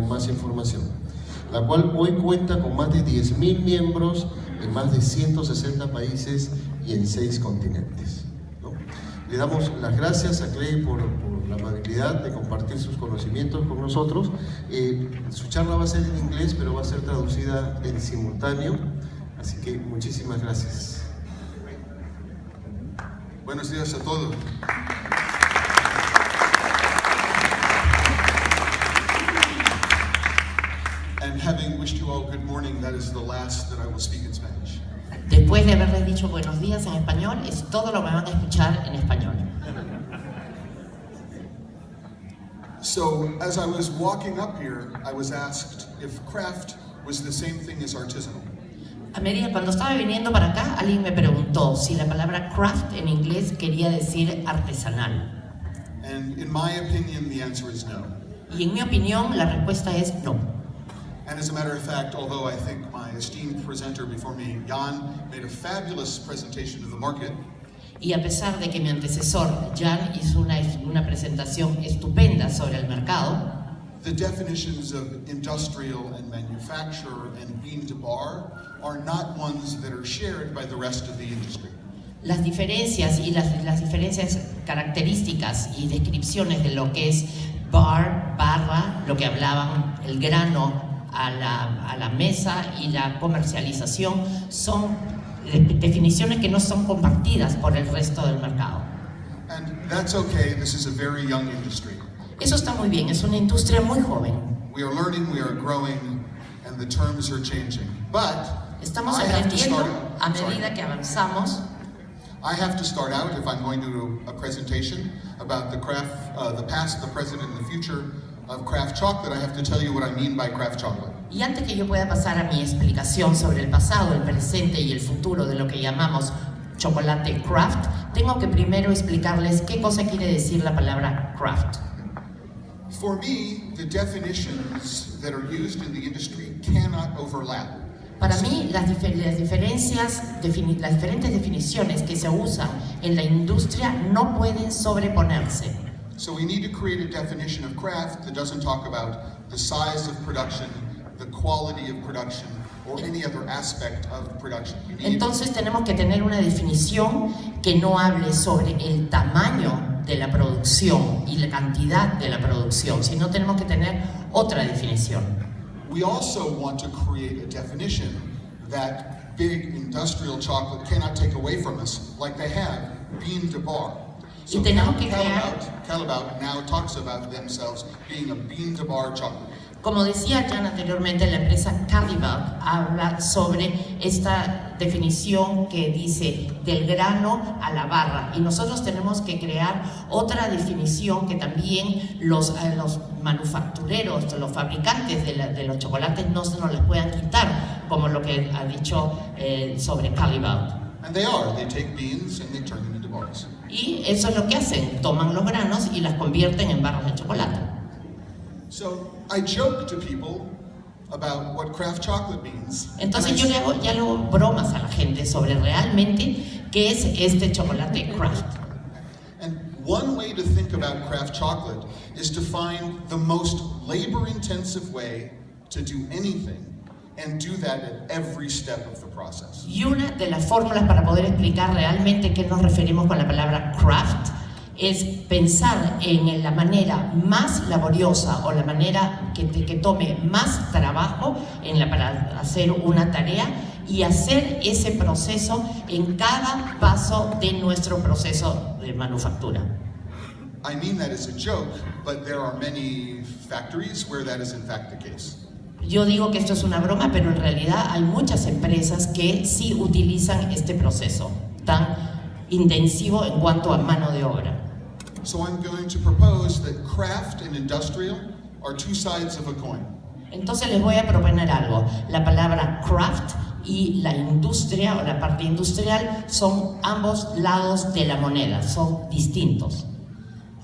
con más información, la cual hoy cuenta con más de 10.000 miembros en más de 160 países y en 6 continentes, ¿no? Le damos las gracias a Clay por la amabilidad de compartir sus conocimientos con nosotros. Su charla va a ser en inglés, pero va a ser traducida en simultáneo, así que muchísimas gracias. Buenos días a todos. And having wished you all good morning, that is the last that I will speak in Spanish. Después de haberles dicho buenos días en español, es todo lo que van a escuchar en español. So, as I was walking up here, I was asked if craft was the same thing as artisanal. A medida cuando estaba viniendo para acá, alguien me preguntó si la palabra craft en inglés quería decir artesanal. And in my opinion, the answer is no. Y en mi opinión, la respuesta es no. And as a matter of fact, although I think my esteemed presenter before me, Jan, made a fabulous presentation of the market, Y a pesar de que mi antecesor, Jan, hizo una presentación estupenda sobre el mercado, the definitions of industrial and manufacturer and bean to bar are not ones that are shared by the rest of the industry. las diferencias y las diferencias características y descripciones de lo que es bar, barra, lo que hablaban, el grano a la mesa y la comercialización, son definiciones que no son compartidas por el resto del mercado. And that's okay, this is a very young industry. Eso está muy bien, es una industria muy joven. We are learning, we are growing, and the terms are changing. But Estamos I have to aprendiendo start, a medida que avanzamos. I have to start out, if I'm going to do a presentation about the past, the present, and the future of Kraft chocolate, I have to tell you what I mean by Kraft chocolate. Y antes que yo pueda pasar a mi explicación sobre el pasado, el presente y el futuro de lo que llamamos chocolate Kraft, tengo que primero explicarles qué cosa quiere decir la palabra Kraft. For me, the definitions that are used in the industry cannot overlap. Para mí, las diferentes definiciones que se usan en la industria no pueden sobreponerse. So we need to create a definition of craft that doesn't talk about the size of production, the quality of production, or any other aspect of production. Entonces tenemos que tener una definición que no hable sobre el tamaño de la producción y la cantidad de la producción, sino tenemos que tener otra definición. We also want to create a definition that big industrial chocolate cannot take away from us, like they have bean to bar. So Callebaut now talks about themselves being a bean to bar chocolate. Como decía Jan anteriormente, la empresa Callebaut habla sobre esta definición que dice del grano a la barra, y nosotros tenemos que crear otra definición que también los manufactureros, los fabricantes de los chocolates no se nos les puedan quitar, como lo que ha dicho sobre Callebaut. And they take beans and they turn them into bars. Y eso es lo que hacen, toman los granos y las convierten en barras de chocolate. So I joke to people about what Kraft chocolate means. Entonces yo le hago bromas a la gente sobre realmente qué es este chocolate Kraft. And one way to think about Kraft chocolate is to find the most labor-intensive way to do anything, and do that at every step of the process. Y una de las fórmulas para poder explicar realmente qué nos referimos con la palabra Kraft es pensar en la manera más laboriosa o la manera que tome más trabajo para hacer una tarea y hacer ese proceso en cada paso de nuestro proceso de manufactura. I mean that as a joke, but there are many factories where that is in fact the case. Yo digo que esto es una broma, pero en realidad hay muchas empresas que sí utilizan este proceso tan intensivo en cuanto a mano de obra. So I'm going to propose that craft and industrial are two sides of a coin. Entonces les voy a proponer algo. La palabra craft y la industria o la parte industrial son ambos lados de la moneda, son distintos.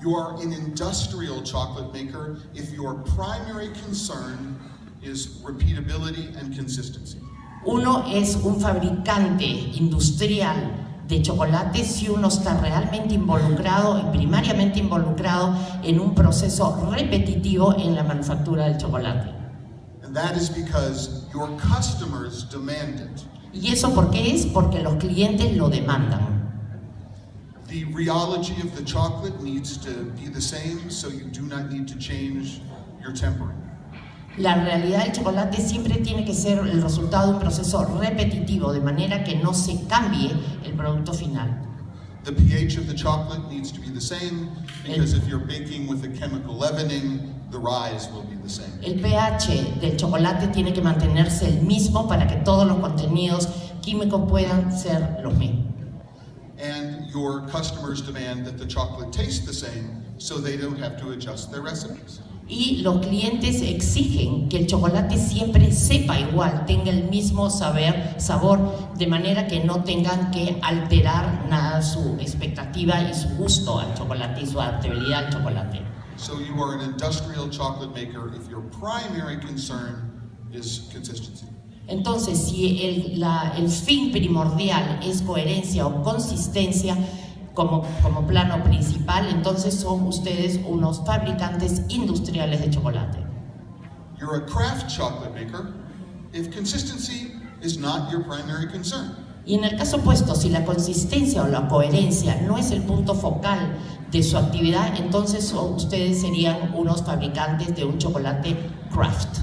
You are an industrial chocolate maker if your primary concern is repeatability and consistency. Uno es un fabricante industrial de chocolate si uno está realmente involucrado y primariamente involucrado en un proceso repetitivo en la manufactura del chocolate. And that is because your customers demand it. ¿Y eso por qué es? Porque los clientes lo demandan. The rheology of the chocolate needs to be the same, so you do not need to change your tempering. La realidad del chocolate siempre tiene que ser el resultado de un proceso repetitivo, de manera que no se cambie el producto final. The pH of the chocolate needs to be the same, because if you're baking with a chemical leavening, the rise will be the same. El pH del chocolate tiene que mantenerse el mismo para que todos los contenidos químicos puedan ser los mismos. And your customers demand that the chocolate taste the same, so they don't have to adjust their recipes. Y los clientes exigen que el chocolate siempre sepa igual, tenga el mismo sabor, de manera que no tengan que alterar nada su expectativa y su gusto al chocolate y su adaptabilidad al chocolate. So you are an industrial chocolate maker if your primary concern is consistency. Entonces, si el fin primordial es coherencia o consistencia, como plano principal, entonces son ustedes unos fabricantes industriales de chocolate. You're a craft chocolate maker if consistency is not your primary concern. Y en el caso opuesto, si la consistencia o la coherencia no es el punto focal de su actividad, entonces ustedes serían unos fabricantes de un chocolate craft.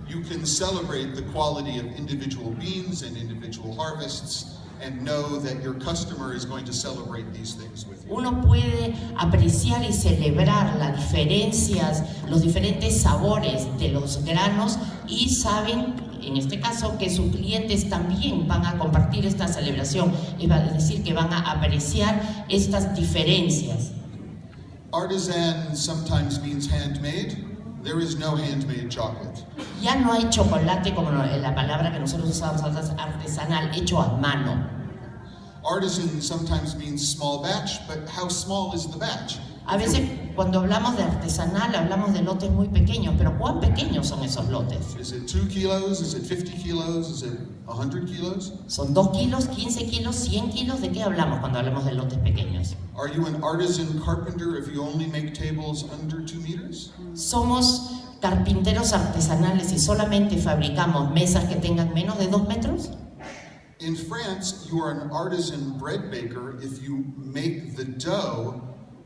You can celebrate the quality of individual beans and individual harvests and know that your customer is going to celebrate these things with you. Uno puede apreciar y celebrar las diferencias, los diferentes sabores de los granos y saben, en este caso, que sus clientes también van a compartir esta celebración, es decir, que van a apreciar estas diferencias. Artisan sometimes means handmade. There is no handmade chocolate. Ya no hay chocolate como la palabra que nosotros usamos, artesanal, hecho a mano. Artisan sometimes means small batch, but how small is the batch? A veces cuando hablamos de artesanal hablamos de lotes muy pequeños, pero ¿cuán pequeños son esos lotes? Is it 2 kilos? Is it 50 kilos? Is it 100 kilos? ¿Son 2 kilos, 15 kilos, 100 kilos? ¿De qué hablamos cuando hablamos de lotes pequeños? Are you an artisan carpenter if you only make tables under 2 meters? ¿Somos carpinteros artesanales y solamente fabricamos mesas que tengan menos de 2 metros? In France, you are an artisan bread baker if you make the dough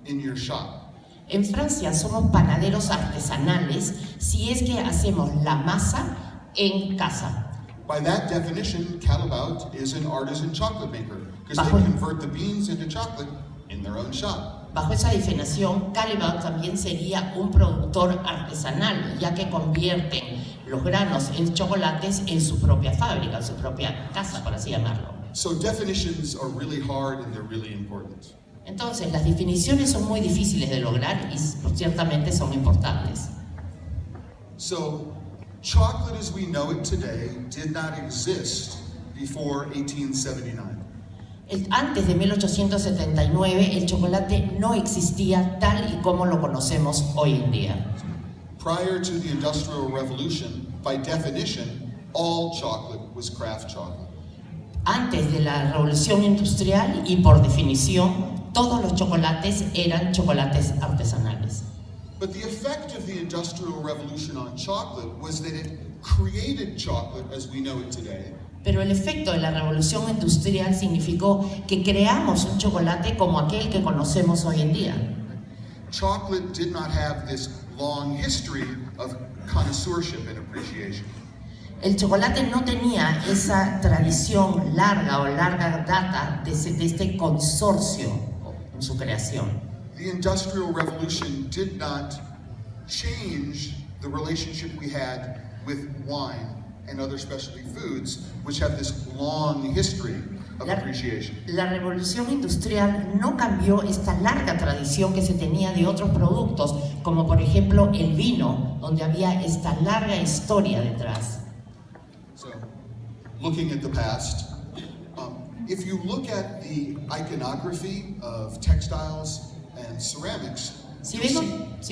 in your shop. En Francia somos panaderos artesanales si es que hacemos la masa en casa. By that definition, Callebaut is an artisan chocolate maker because they convert the beans into chocolate in their own shop. Bajo esa definición, Callebaut también sería un productor artesanal, ya que convierten los granos en chocolates en su propia fábrica, en su propia casa, por así llamarlo. So definitions are really hard and they're really important. Entonces, las definiciones son muy difíciles de lograr y ciertamente son importantes. So, chocolate as we know it today did not exist before 1879. Antes de 1879, el chocolate no existía tal y como lo conocemos hoy en día. Prior to the Industrial Revolution, by definition, all chocolate was craft chocolate. Antes de la Revolución Industrial y por definición, todos los chocolates eran chocolates artesanales. But the effect of the Industrial Revolution on chocolate was that it created chocolate as we know it today. Pero el efecto de la Revolución Industrial significó que creamos un chocolate como aquel que conocemos hoy en día. Chocolate did not have this long history of connoisseurship and appreciation. El chocolate no tenía esa tradición larga o larga data de este consorcio en su creación. The Industrial Revolution did not change the relationship we had with wine and other specialty foods, which have this long history of appreciation. La revolución industrial no cambió esta larga tradición que se tenía de otros productos, como por ejemplo el vino, donde había esta larga historia detrás. So, looking at the past, if you look at the iconography of textiles and ceramics, si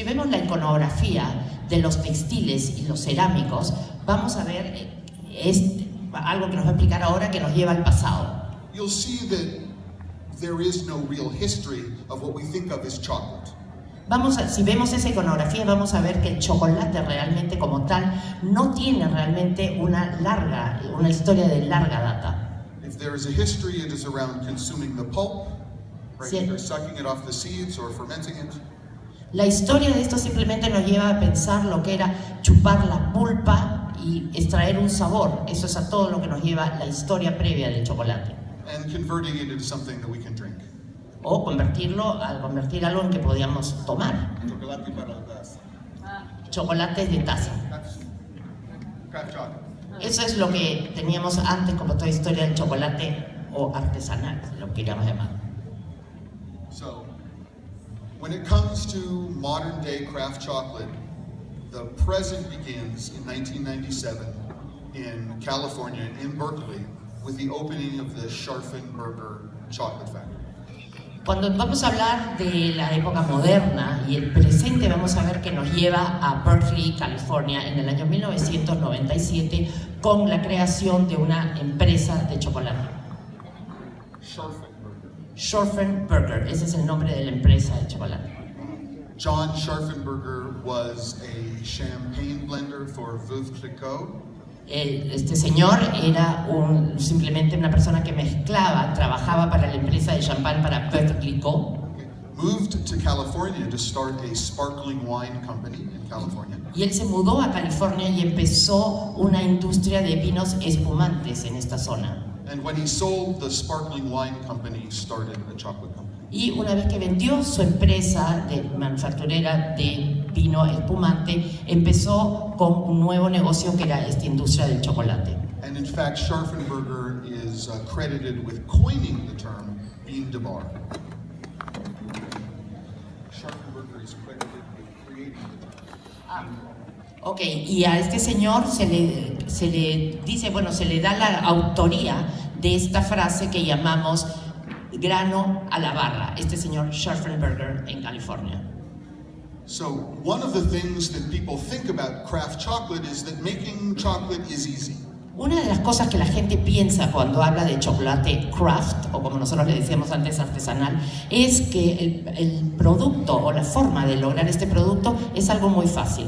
vemos la iconografía de los textiles y los cerámicos, vamos a ver algo que nos va a explicar ahora que nos lleva al pasado. You'll see that there is no real history of what we think of as chocolate. Si vemos esa iconografía, vamos a ver que el chocolate realmente como tal no tiene realmente una historia de larga data. If there is a history, it is around consuming the pulp, right? Either sucking it off the seeds or fermenting it. La historia de esto simplemente nos lleva a pensar lo que era chupar la pulpa y extraer un sabor. Eso es a todo lo que nos lleva la historia previa del chocolate. And converting it into something that we can drink. O convertir algo en que podíamos tomar. Chocolate para la taza. Chocolates de taza. Craft chocolate. Eso es lo que teníamos antes como toda historia del chocolate o artesanal, lo queríamos llamar. So, when it comes to modern day craft chocolate, the present begins in 1997 in California, in Berkeley, with the opening of the Scharfenberger Chocolate Factory. Cuando vamos a hablar de la época moderna y el presente, vamos a ver que nos lleva a Berkeley, California, en el año 1997, con la creación de una empresa de chocolate. Scharfenberger, ese es el nombre de la empresa de chocolate. John Scharfenberger was a champagne blender for Veuve Clicquot. Este señor era simplemente una persona que trabajaba para la empresa de champán para Veuve Clicquot. Moved to California to start a sparkling wine company in California. Y él se mudó a California y empezó una industria de vinos espumantes en esta zona. And when he sold the sparkling wine company, started a chocolate company. Y una vez que vendió su empresa de manufacturera de vino espumante, empezó con un nuevo negocio que era esta industria del chocolate. And in fact, Scharfenberger is credited with coining the term bean de bar. Scharfenberger is credited with creating the term. Ok, y a este señor se le dice, se le da la autoría de esta frase que llamamos grano a la barra, este señor Scharfenberger en California. So, one of the things that people think about craft chocolate is that making chocolate is easy. Una de las cosas que la gente piensa cuando habla de chocolate craft, o como nosotros le decíamos antes artesanal, es que el producto o la forma de lograr este producto es algo muy fácil.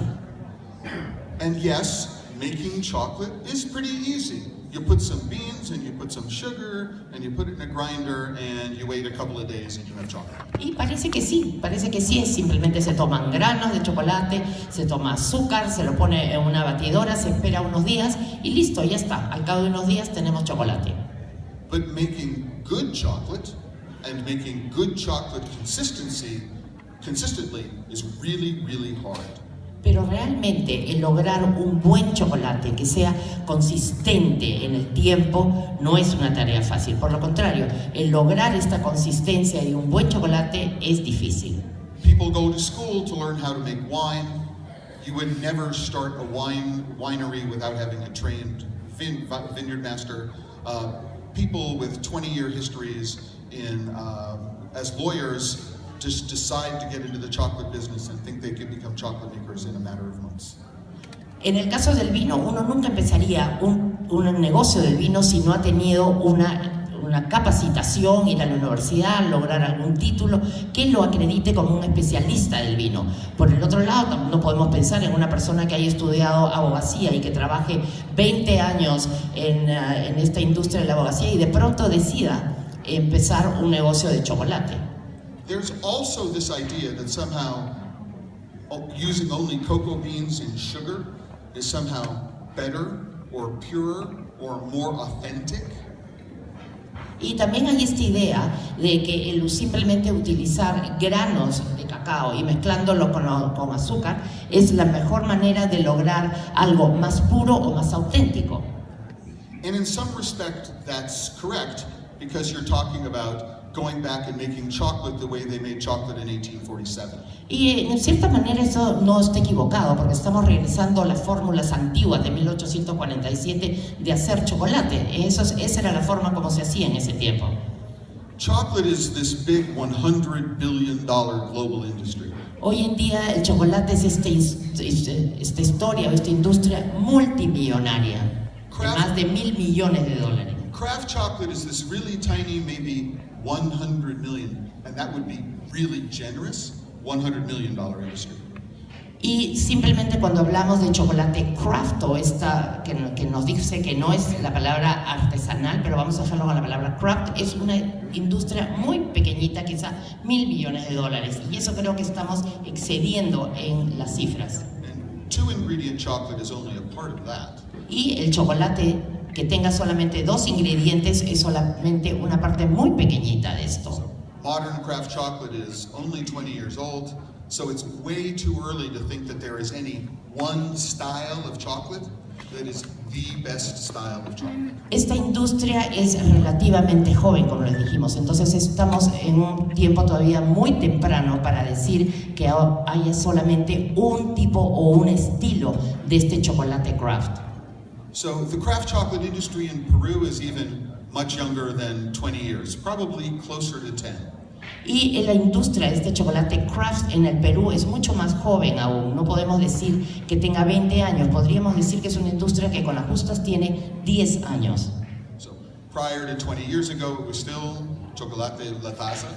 And yes, making chocolate is pretty easy. You put some beans and you put some sugar and you put it in a grinder and you wait a couple of days and you have chocolate. Y parece que sí, simplemente se toman granos de chocolate, se toma azúcar, se lo pone en una batidora, se espera unos días y listo, ya está. Al cabo de unos días tenemos chocolate. But making good chocolate and making good chocolate consistently is really, really hard. Pero realmente el lograr un buen chocolate que sea consistente en el tiempo no es una tarea fácil. Por lo contrario, el lograr esta consistencia de un buen chocolate es difícil. People go to school to learn how to make wine. You would never start a winery without having a trained vineyard master. People with 20-year histories as lawyers just decide to get into the chocolate business and think they can become chocolate makers in a matter of months. En el caso del vino, uno nunca empezaría un negocio del vino si no ha tenido una capacitación, ir a la universidad, lograr algún título que lo acredite como un especialista del vino. Por el otro lado, no podemos pensar en una persona que haya estudiado abogacía y que trabaje 20 años en esta industria de la abogacía y de pronto decida empezar un negocio de chocolate. There's also this idea that somehow using only cocoa beans and sugar is somehow better or purer or more authentic. Y también hay esta idea de que el simplemente utilizar granos de cacao y mezclándolo con azúcar es la mejor manera de lograr algo más puro o más auténtico. And in some respect that's correct because you're talking about going back and making chocolate the way they made chocolate in 1847. Y en cierta manera eso no está equivocado porque estamos regresando a las fórmulas antiguas de 1847 de hacer chocolate. Esa era la forma como se hacía en ese tiempo. Chocolate is this big $100 billion global industry. Hoy en día el chocolate es esta historia o esta industria multimillonaria de más de $1.000 millones. Craft chocolate is this really tiny, maybe 100 million, and that would be really generous, $100 million industry. Y simplemente cuando hablamos de chocolate craft, o esta que nos dice que no es la palabra artesanal, pero vamos a dejarlo con la palabra craft, es una industria muy pequeñita, quizá $1.000 millones, y eso creo que estamos excediendo en las cifras. And 2-ingredient chocolate is only a part of that. Y el chocolate que tenga solamente 2 ingredientes es solamente una parte muy pequeñita de esto. Modern craft chocolate is only 20 years old. So it's way too early to think that there is any one style of chocolate that is the best style of chocolate. Esta industria es relativamente joven, como les dijimos, entonces estamos en un tiempo todavía muy temprano para decir que haya solamente un tipo o un estilo de este chocolate craft. So the craft chocolate industry in Peru is even much younger than 20 years, probably closer to 10. Y en la industria de este chocolate craft en el Perú es mucho más joven aún. No podemos decir que tenga 20 años, podríamos decir que es una industria que con las justas tiene 10 años. So, prior to 20 years ago, it was still chocolate la taza.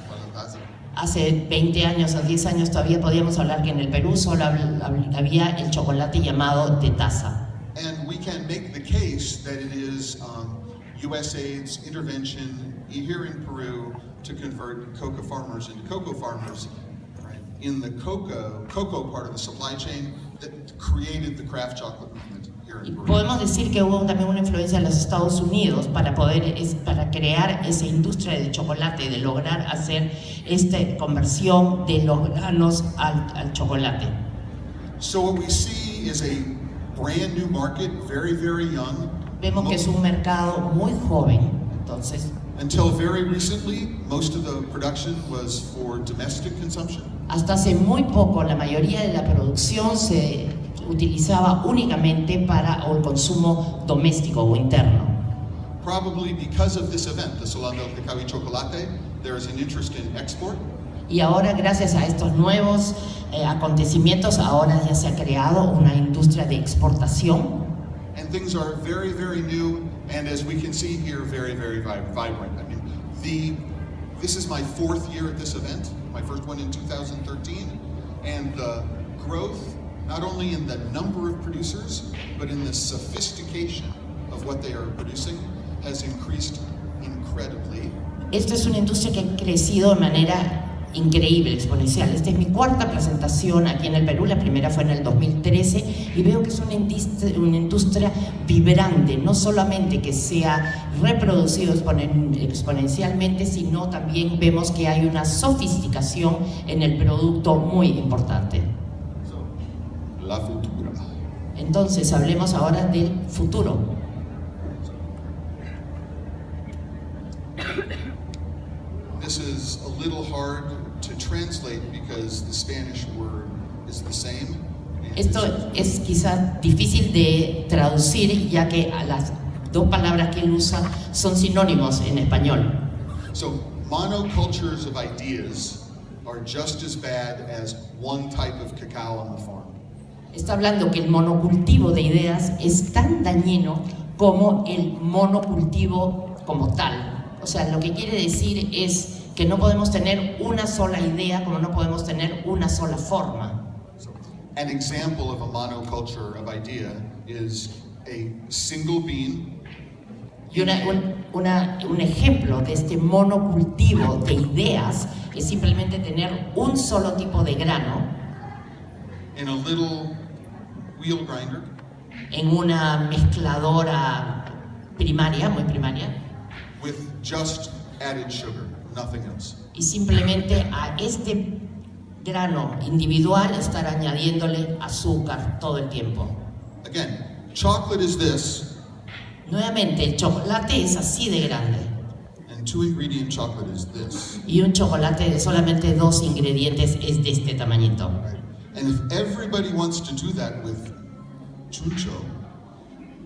Hace 20 años o 10 años todavía podíamos hablar que en el Perú solo había el chocolate llamado de taza. And we can make the case that it is USAID's intervention here in Peru to convert cocoa farmers into cocoa farmers, right, in the cocoa part of the supply chain that created the craft chocolate movement here in Peru. Podemos decir que hubo también una influencia de los Estados Unidos para crear esa industria de chocolate, de lograr hacer esta conversión de los granos al chocolate. So what we see is a brand new market, very, very young. Vemos que es un mercado muy joven, entonces. Until very recently, most of the production was for domestic consumption. Hasta hace muy poco, la mayoría de la producción se utilizaba únicamente para el consumo doméstico o interno. Probably because of this event, the Salón del Cacao y Chocolate, there is an interest in export. Y ahora, gracias a estos nuevos acontecimientes, ahora ya se ha creado una industria de exportación. And things are very, very new, and as we can see here, very, very vibrant. I mean, this is my 4th year at this event, my first one in 2013, and the growth, not only in the number of producers, but in the sophistication of what they are producing, has increased incredibly. Esta es una industria que ha crecido de manera increíble, exponencial. Esta es mi 4ª presentación aquí en el Perú, la primera fue en el 2013 y veo que es una industria vibrante, no solamente que se ha reproducido exponencialmente, sino también vemos que hay una sofisticación en el producto muy importante. La futura. Entonces hablemos ahora del futuro. This is a little hard to translate because the Spanish word is the same. Esto es quizás difícil de traducir ya que las 2 palabras que él usa son sinónimos en español. So monocultures of ideas are just as bad as one type of cacao on the farm. Está hablando que el monocultivo de ideas es tan dañino como el monocultivo como tal. O sea, lo que quiere decir es que no podemos tener una sola idea como no podemos tener una sola forma. So, an example of a monoculture of idea is a single bean. Y un ejemplo de este monocultivo de ideas es simplemente tener un solo tipo de grano in a little wheel grinder, en una mezcladora primaria, muy primaria, with just added sugar, nothing else. Y simplemente a este grano individual estar añadiéndole azúcar todo el tiempo. Again, chocolate is this. Nuevamente, el chocolate es así de grande. And 2-ingredient chocolate is this. Y un chocolate de solamente 2 ingredientes es de este tamañito. Right. And if everybody wants to do that with chuncho,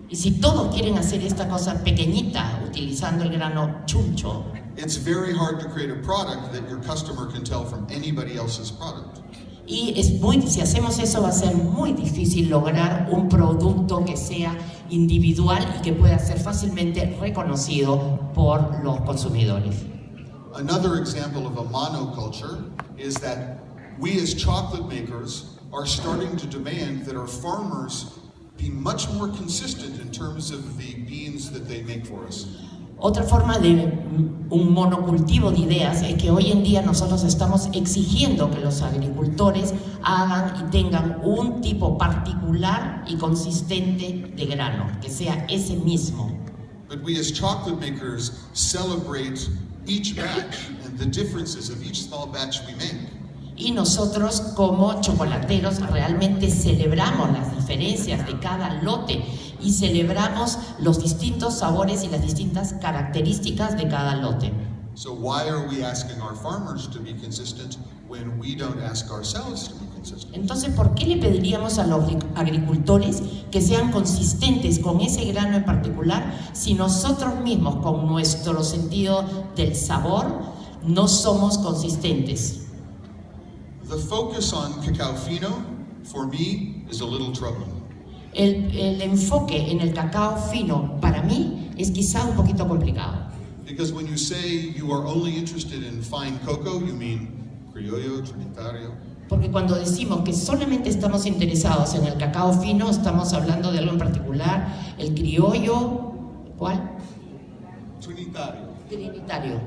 y si todos quieren hacer esta cosa pequeñita utilizando el grano chuncho, it's very hard to create a product that your customer can tell from anybody else's product. Y si hacemos eso va a ser muy difícil lograr un producto que sea individual y que pueda ser fácilmente reconocido por los consumidores. Another example of a monoculture is that we as chocolate makers are starting to demand that our farmers be much more consistent in terms of the beans that they make for us. Otra forma de un monocultivo de ideas es que hoy en día nosotros estamos exigiendo que los agricultores hagan y tengan un tipo particular y consistente de grano, que sea ese mismo. But we as chocolate makers celebrate each batch and the differences of each small batch we make. Y nosotros como chocolateros realmente celebramos las diferencias de cada lote y celebramos los distintos sabores y las distintas características de cada lote. So why are we asking our farmers to be consistent when we don't ask ourselves to be consistent? Entonces, ¿por qué le pediríamos a los agricultores que sean consistentes con ese grano en particular si nosotros mismos con nuestro sentido del sabor no somos consistentes? The focus on cacao fino, for me, is a little troubling. El enfoque en el cacao fino para mí es quizá un poquito complicado. Because when you say you are only interested in fine cocoa, you mean criollo, trinitario. Porque cuando decimos que solamente estamos interesados en el cacao fino, estamos hablando de algo en particular, el criollo, ¿cuál? Trinitario. Trinitario.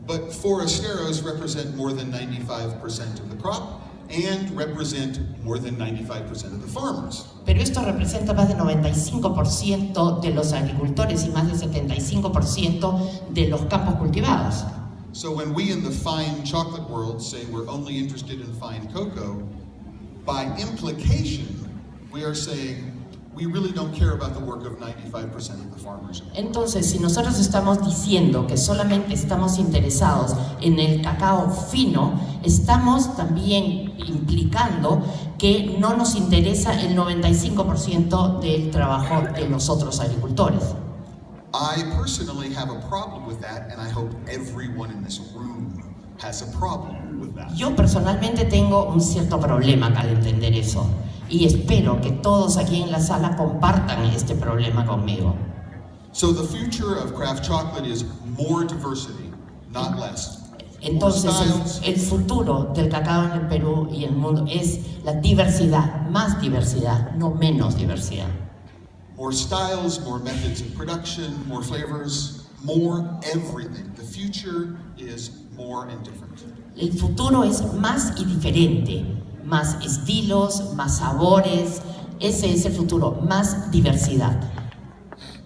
But forasteros represent more than 95% of the crop and represent more than 95% of the farmers. Pero esto representa más del 95% de los agricultores y más del 75% de los campos cultivados. So when we in the fine chocolate world say we're only interested in fine cocoa, by implication, we are saying we really don't care about the work of 95% of the farmers. Entonces, si nosotros estamos diciendo que solamente estamos interesados en el cacao fino, estamos también implicando que no nos interesa el 95% del trabajo de los otros agricultores. I personally have a problem with that, and I hope everyone in this room has a problem with that. Yo personalmente tengo un cierto problema al entender eso. Y espero que todos aquí en la sala compartan este problema conmigo. So the future of craft chocolate is more diversity, not less. Entonces el futuro del cacao en el Perú y el mundo es la diversidad, más diversidad, no menos diversidad. More styles, more methods of production, more flavors, more everything. The future is more and different. El futuro es más y diferente. Más estilos, más sabores, ese es el futuro, más diversidad.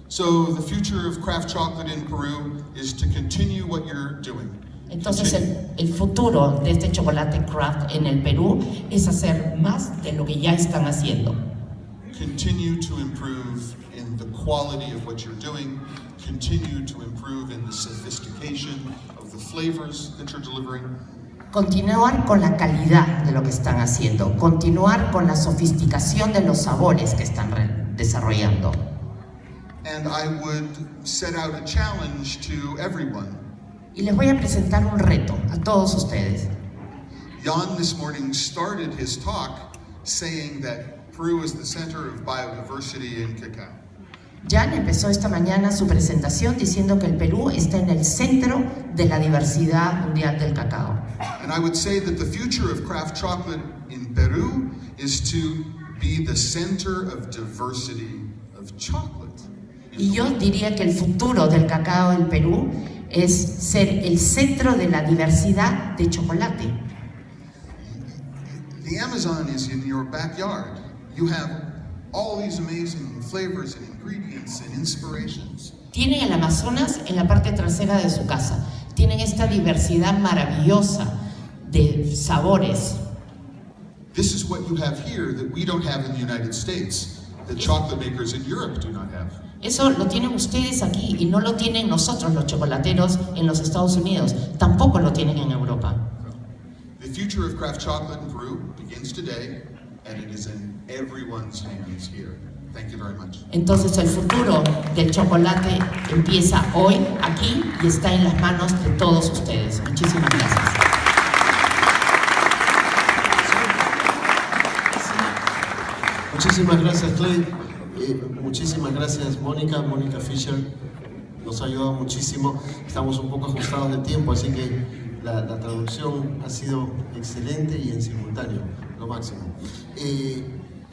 So the future of craft chocolate in Peru is to continue what you're doing. Entonces el futuro de este chocolate craft en el Perú es hacer más de lo que ya están haciendo. Continue to improve in the quality of what you're doing. Continue to improve in the sophistication of the flavors that you're delivering. Continuar con la calidad de lo que están haciendo, continuar con la sofisticación de los sabores que están desarrollando. And I would set out a challenge to everyone. Y les voy a presentar un reto a todos ustedes. Jan this morning started his talk saying that Peru is the center of biodiversity in cacao. Jan empezó esta mañana su presentación diciendo que el Perú está en el centro de la diversidad mundial del cacao. And I would say that the future of craft chocolate in Peru is to be the center of diversity of chocolate. Y yo diría que el futuro del cacao en Perú es ser el centro de la diversidad de chocolate. The Amazon is in your backyard. You have all these amazing flavors and ingredients and inspirations. Tienen el Amazonas en la parte trasera de su casa. Tienen esta diversidad maravillosa de sabores. This is what you have here that we don't have in the United States, that chocolate makers in Europe do not have. Eso lo tienen ustedes aquí y no lo tienen nosotros los chocolateros en los Estados Unidos. Tampoco lo tienen en Europa. The future of craft chocolate in Peru begins today, and it is in everyone's hands here. Thank you very much. Entonces el futuro del chocolate empieza hoy, aquí, y está en las manos de todos ustedes. Muchísimas gracias. Muchísimas gracias, Clay. Muchísimas gracias, Mónica Fisher. nos ha ayudado muchísimo. Estamos un poco ajustados de tiempo, así que la traducción ha sido excelente y en simultáneo, lo máximo.